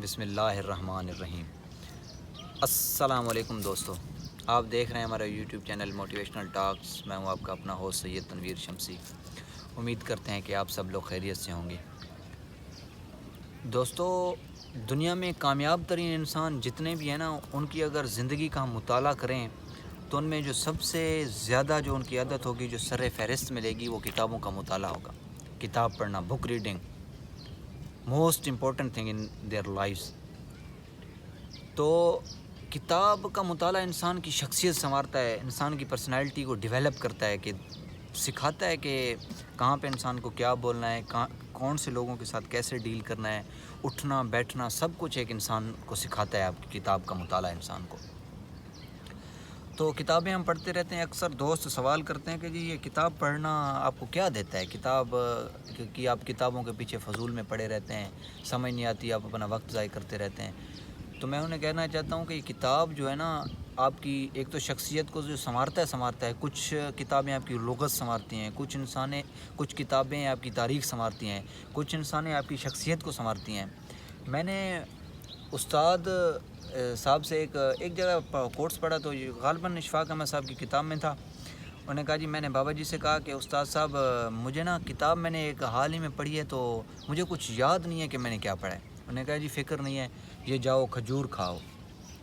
بسم اللہ الرحمن الرحیم۔ السلام علیکم دوستو، آپ دیکھ رہے ہیں ہمارا یوٹیوب چینل موٹیویشنل ٹاکس۔ میں ہوں آپ کا اپنا ہوسٹ سید تنویر شمسی۔ امید کرتے ہیں کہ آپ سب لوگ خیریت سے ہوں گے۔ دوستو، دنیا میں کامیاب ترین انسان جتنے بھی ہیں نا، ان کی اگر زندگی کا ہم مطالعہ کریں تو ان میں جو سب سے زیادہ جو ان کی عادت ہوگی، جو سر فہرست ملے گی، وہ کتابوں کا مطالعہ ہوگا۔ کتاب پڑھنا، book reading, most important thing in their lives. تو کتاب کا مطالعہ انسان کی شخصیت سنوارتا ہے، انسان کی پرسنالٹی کو ڈیولپ کرتا ہے، کہ سکھاتا ہے کہ کہاں پہ انسان کو کیا بولنا ہے، کون سے لوگوں کے ساتھ کیسے ڈیل کرنا ہے، اٹھنا بیٹھنا سب کچھ ایک انسان کو سکھاتا ہے۔ آپ کی کتاب کا مطالعہ انسان کو، تو کتابیں ہم پڑھتے رہتے ہیں۔ اکثر دوست سوال کرتے ہیں کہ جی یہ کتاب پڑھنا آپ کو کیا دیتا ہے، کتاب کہ آپ کتابوں کے پیچھے فضول میں پڑے رہتے ہیں، سمجھ نہیں آتی، آپ اپنا وقت ضائع کرتے رہتے ہیں۔ تو میں انہیں کہنا چاہتا ہوں کہ یہ کتاب جو ہے نا، آپ کی ایک تو شخصیت کو جو سنوارتا ہے۔ کچھ کتابیں آپ کی لغت سنوارتی ہیں، کچھ کتابیں آپ کی تاریخ سنوارتی ہیں، کچھ انسانیں آپ کی شخصیت کو سنوارتی ہیں۔ میں نے استاد صاحب سے ایک جگہ کوٹس پڑھا، تو غالباً اشفاق احمد صاحب کی کتاب میں تھا۔ انہوں نے کہا جی، میں نے بابا جی سے کہا کہ استاد صاحب مجھے نا کتاب میں نے ایک حال ہی میں پڑھی ہے، تو مجھے کچھ یاد نہیں ہے کہ میں نے کیا پڑھا ہے۔ انہوں نے کہا جی فکر نہیں ہے، یہ جاؤ کھجور کھاؤ۔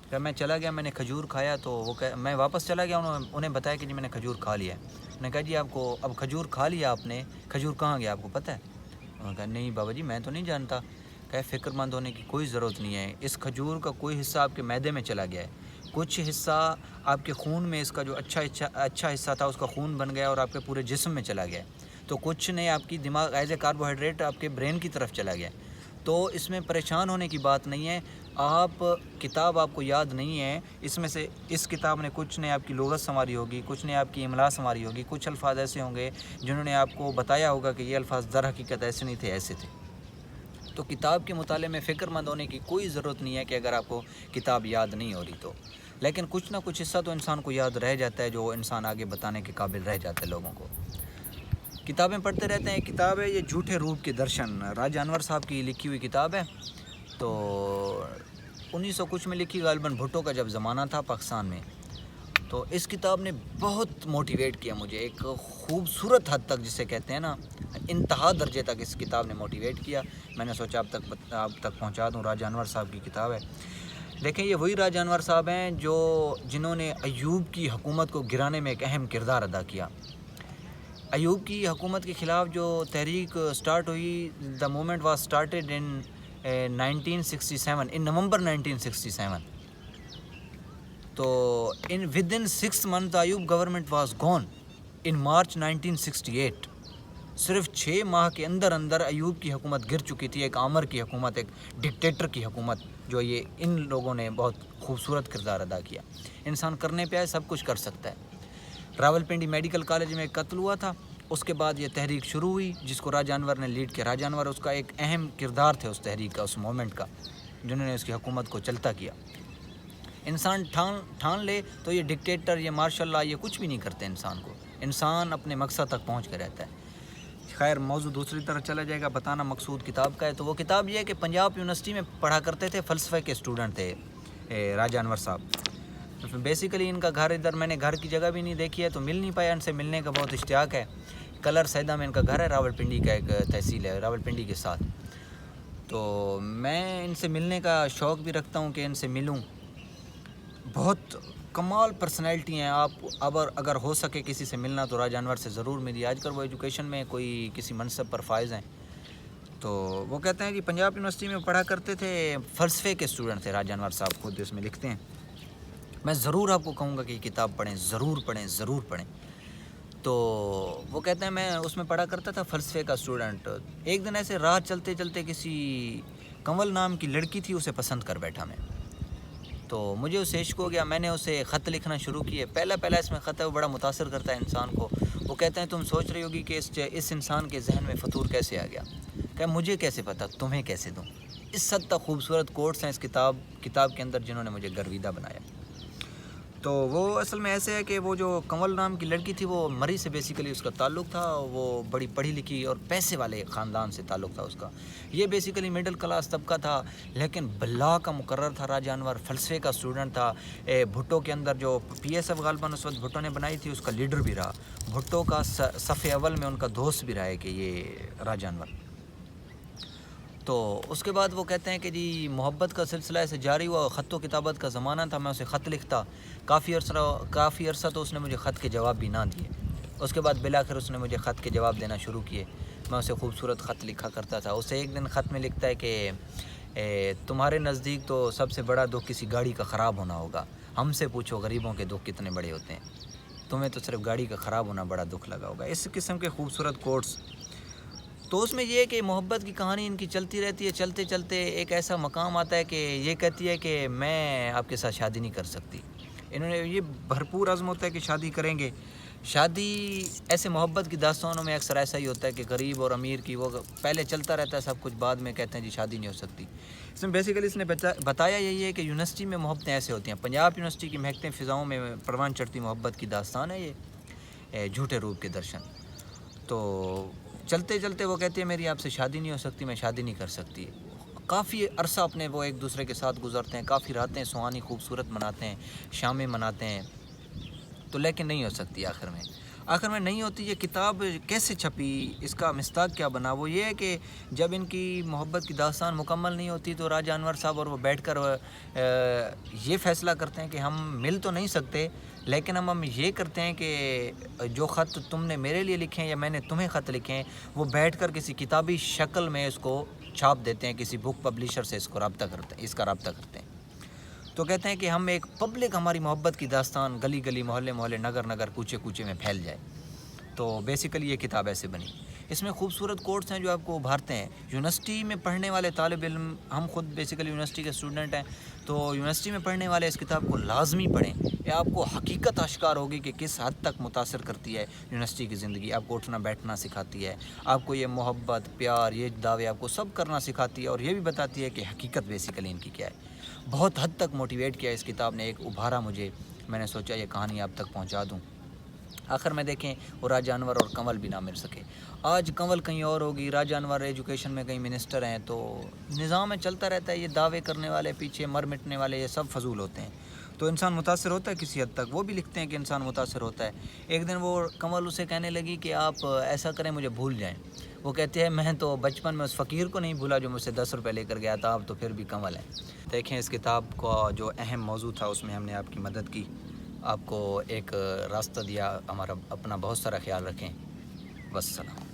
پھر میں چلا گیا، میں نے کھجور کھایا، تو میں واپس چلا گیا، انہیں بتایا کہ جی میں نے کھجور کھا لیا ہے۔ انہوں نے کہا جی آپ کو اب کھجور کھا لیا آپ نے، کھجور کہاں گیا آپ کو پتہ ہے؟ انہوں نے کہا نہیں بابا جی، میں تو نہیں جانتا۔ کہ فکر مند ہونے کی کوئی ضرورت نہیں ہے، اس کھجور کا کوئی حصہ آپ کے معدے میں چلا گیا ہے، کچھ حصہ آپ کے خون میں، اس کا جو اچھا حصہ تھا اس کا خون بن گیا اور آپ کے پورے جسم میں چلا گیا، تو کچھ نے آپ کی دماغ ایز اے کاربوہائیڈریٹ آپ کے برین کی طرف چلا گیا۔ تو اس میں پریشان ہونے کی بات نہیں ہے۔ آپ کتاب آپ کو یاد نہیں ہے، اس میں سے اس کتاب نے کچھ نے آپ کی لغت سنواری ہوگی، کچھ نے آپ کی املا سنواری ہوگی، کچھ الفاظ ایسے ہوں گے جنہوں نے آپ کو بتایا ہوگا کہ یہ الفاظ در حقیقت ایسے نہیں تھے، ایسے تھے۔ تو کتاب کے مطالعے میں فکر مند ہونے کی کوئی ضرورت نہیں ہے کہ اگر آپ کو کتاب یاد نہیں ہو رہی تو، لیکن کچھ نہ کچھ حصہ تو انسان کو یاد رہ جاتا ہے، جو انسان آگے بتانے کے قابل رہ جاتا ہے لوگوں کو۔ کتابیں پڑھتے رہتے ہیں۔ کتاب ہے یہ جھوٹے روپ کے درشن، راجہ انور صاحب کی لکھی ہوئی کتاب ہے۔ تو 1900 کچھ میں لکھی، غالباً بھٹو کا جب زمانہ تھا پاکستان میں۔ تو اس کتاب نے بہت موٹیویٹ کیا مجھے، ایک خوبصورت حد تک جسے کہتے ہیں نا، انتہا درجے تک اس کتاب نے موٹیویٹ کیا۔ میں نے سوچا آپ تک پہنچا دوں۔ راجہ انور صاحب کی کتاب ہے۔ لیکن یہ وہی راجہ انور صاحب ہیں جنہوں نے ایوب کی حکومت کو گرانے میں ایک اہم کردار ادا کیا۔ ایوب کی حکومت کے خلاف جو تحریک سٹارٹ ہوئی، the movement was started in 1967، in November 1967۔ تو with in 6 months Ayub government was gone in March 1968۔ صرف 6 ماہ کے اندر ایوب کی حکومت گر چکی تھی، ایک آمر کی حکومت، ایک ڈکٹیٹر کی حکومت، جو یہ ان لوگوں نے بہت خوبصورت کردار ادا کیا۔ انسان کرنے پہ آئے سب کچھ کر سکتا ہے۔ راولپنڈی میڈیکل کالج میں ایک قتل ہوا تھا، اس کے بعد یہ تحریک شروع ہوئی جس کو راجہ انور نے لیڈ کیا۔ راجہ انور اس کا ایک اہم کردار تھے، اس تحریک کا، اس موومنٹ کا، جنہوں نے اس کی حکومت کو چلتا کیا۔ انسان ٹھان لے تو یہ ڈکٹیٹر، یہ مارشل لا، یہ کچھ بھی نہیں کرتے انسان کو۔ انسان اپنے مقصد تک پہنچ کے رہتا ہے۔ خیر، موضوع دوسری طرح چلا جائے گا، بتانا مقصود کتاب کا ہے۔ تو وہ کتاب یہ ہے کہ پنجاب یونیورسٹی میں پڑھا کرتے تھے، فلسفے کے اسٹوڈنٹ تھے راجہ انور صاحب۔ بیسیکلی ان کا گھر ادھر، میں نے گھر کی جگہ بھی نہیں دیکھی ہے تو مل نہیں پایا، ان سے ملنے کا بہت اشتیاق ہے۔ کلر سیدہ میں ان کا گھر ہے، راولپنڈی کا ایک تحصیل ہے، راولپنڈی کے ساتھ۔ تو میں ان سے ملنے کا شوق بھی رکھتا ہوں کہ ان سے ملوں۔ بہت کمال پرسنالٹی ہیں۔ آپ اگر ہو سکے کسی سے ملنا تو راجہ انور سے ضرور ملیے۔ آج کل وہ ایجوکیشن میں کوئی کسی منصب پر فائز ہیں۔ تو وہ کہتے ہیں کہ پنجاب یونیورسٹی میں پڑھا کرتے تھے، فلسفے کے اسٹوڈنٹ تھے راجہ انور صاحب، خود اس میں لکھتے ہیں۔ میں ضرور آپ کو کہوں گا کہ یہ کتاب پڑھیں، ضرور پڑھیں۔ تو وہ کہتے ہیں میں اس میں پڑھا کرتا تھا، فلسفے کا اسٹوڈنٹ۔ ایک دن ایسے راہ چلتے چلتے کسی کنول نام کی لڑکی تھی، اسے پسند کر بیٹھا میں، تو مجھے اسے عشق ہو گیا۔ میں نے اسے خط لکھنا شروع کیے۔ پہلا اس میں خط ہے، وہ بڑا متاثر کرتا ہے انسان کو۔ وہ کہتے ہیں تم سوچ رہی ہوگی کہ اس انسان کے ذہن میں فطور کیسے آ گیا، کہ مجھے کیسے پتہ، تمہیں کیسے دوں۔ اس حد تک خوبصورت کوٹس ہیں اس کتاب کے اندر جنہوں نے مجھے گرویدہ بنایا۔ تو وہ اصل میں ایسے ہے کہ وہ جو کنول نام کی لڑکی تھی وہ مری سے بیسیکلی اس کا تعلق تھا. وہ بڑی پڑھی لکھی اور پیسے والے خاندان سے تعلق تھا اس کا. یہ بیسیکلی مڈل کلاس طبقہ تھا لیکن بلا کا مقرر تھا راجہ انور. فلسفے کا اسٹوڈنٹ تھا. بھٹو کے اندر جو پی ایس ایف غالباً اس وقت بھٹو نے بنائی تھی اس کا لیڈر بھی رہا. بھٹو کا صف اول میں ان کا دوست بھی رہا ہے کہ یہ راجہ انور. تو اس کے بعد وہ کہتے ہیں کہ جی محبت کا سلسلہ ایسے جاری ہوا. خط و کتابت کا زمانہ تھا. میں اسے خط لکھتا. کافی عرصہ تو اس نے مجھے خط کے جواب بھی نہ دیے. اس کے بعد بالآخر اس نے مجھے خط کے جواب دینا شروع کیے. میں اسے خوبصورت خط لکھا کرتا تھا. اسے ایک دن خط میں لکھتا ہے کہ تمہارے نزدیک تو سب سے بڑا دکھ کسی گاڑی کا خراب ہونا ہوگا. ہم سے پوچھو غریبوں کے دکھ کتنے بڑے ہوتے ہیں. تمہیں تو صرف گاڑی کا خراب ہونا بڑا دکھ لگا ہوگا. اس قسم کے خوبصورت کوٹس. تو اس میں یہ ہے کہ محبت کی کہانی ان کی چلتی رہتی ہے. چلتے چلتے ایک ایسا مقام آتا ہے کہ یہ کہتی ہے کہ میں آپ کے ساتھ شادی نہیں کر سکتی. انہوں نے یہ بھرپور عزم ہوتا ہے کہ شادی کریں گے. شادی ایسے محبت کی داستانوں میں اکثر ایسا ہی ہوتا ہے کہ غریب اور امیر کی وہ پہلے چلتا رہتا ہے سب کچھ, بعد میں کہتے ہیں جی شادی نہیں ہو سکتی. اس میں بیسیکلی اس نے بتایا یہی ہے کہ یونیورسٹی میں محبتیں ایسے ہوتی ہیں. پنجاب یونیورسٹی کی مہکتے فضاؤں میں پروان چڑھتی محبت کی داستان ہے یہ جھوٹے روپ کے درشن. تو چلتے چلتے وہ کہتے ہیں میری آپ سے شادی نہیں ہو سکتی, میں شادی نہیں کر سکتی. کافی عرصہ اپنے وہ ایک دوسرے کے ساتھ گزرتے ہیں. کافی راتیں سہانی خوبصورت مناتے ہیں, شامیں مناتے ہیں. تو لیکن نہیں ہو سکتی آخر میں نہیں ہوتی. یہ کتاب کیسے چھپی, اس کا مصداق کیا بنا, وہ یہ ہے کہ جب ان کی محبت کی داستان مکمل نہیں ہوتی تو راجہ انور صاحب اور وہ بیٹھ کر یہ فیصلہ کرتے ہیں کہ ہم مل تو نہیں سکتے لیکن ہم یہ کرتے ہیں کہ جو خط تم نے میرے لیے لکھے ہیں یا میں نے تمہیں خط لکھے ہیں وہ بیٹھ کر کسی کتابی شکل میں اس کو چھاپ دیتے ہیں. کسی بک پبلیشر سے اس کا رابطہ کرتے ہیں. تو کہتے ہیں کہ ہم ایک پبلک ہماری محبت کی داستان گلی گلی محلے محلے نگر نگر کوچے کوچے میں پھیل جائے. تو بیسیکلی یہ کتاب ایسے بنی. اس میں خوبصورت کوٹس ہیں جو آپ کو ابھارتے ہیں. یونیورسٹی میں پڑھنے والے طالب علم, ہم خود بیسیکلی یونیورسٹی کے اسٹوڈنٹ ہیں, تو یونیورسٹی میں پڑھنے والے اس کتاب کو لازمی پڑھیں. یہ آپ کو حقیقت آشکار ہوگی کہ کس حد تک متاثر کرتی ہے یونیورسٹی کی زندگی. آپ کو اٹھنا بیٹھنا سکھاتی ہے, آپ کو یہ محبت پیار یہ دعوے آپ کو سب کرنا سکھاتی ہے, اور یہ بھی بتاتی ہے کہ حقیقت بیسیکلی ان کی کیا ہے. بہت حد تک موٹیویٹ کیا اس کتاب نے, ایک ابھارا مجھے. میں نے سوچا یہ کہانی آپ تک پہنچا دوں. آخر میں دیکھیں وہ راجہ انور اور کنول بھی نہ مل سکے. آج کنول کہیں اور ہوگی, راجہ انور ایجوکیشن میں کہیں منسٹر ہیں. تو نظام میں چلتا رہتا ہے. یہ دعوے کرنے والے پیچھے مر مٹنے والے یہ سب فضول ہوتے ہیں. تو انسان متاثر ہوتا ہے کسی حد تک. وہ بھی لکھتے ہیں کہ انسان متاثر ہوتا ہے. ایک دن وہ کنول اسے کہنے لگی کہ آپ ایسا کریں مجھے بھول جائیں. وہ کہتے ہیں میں تو بچپن میں اس فقیر کو نہیں بھولا جو مجھ سے 10 روپے لے کر گیا تھا, آپ تو پھر بھی کنول ہیں. دیکھیں اس کتاب کا جو اہم موضوع تھا اس میں ہم نے آپ کی مدد کی, آپ کو ایک راستہ دیا. ہمارا اپنا بہت سارا خیال رکھیں. والسلام.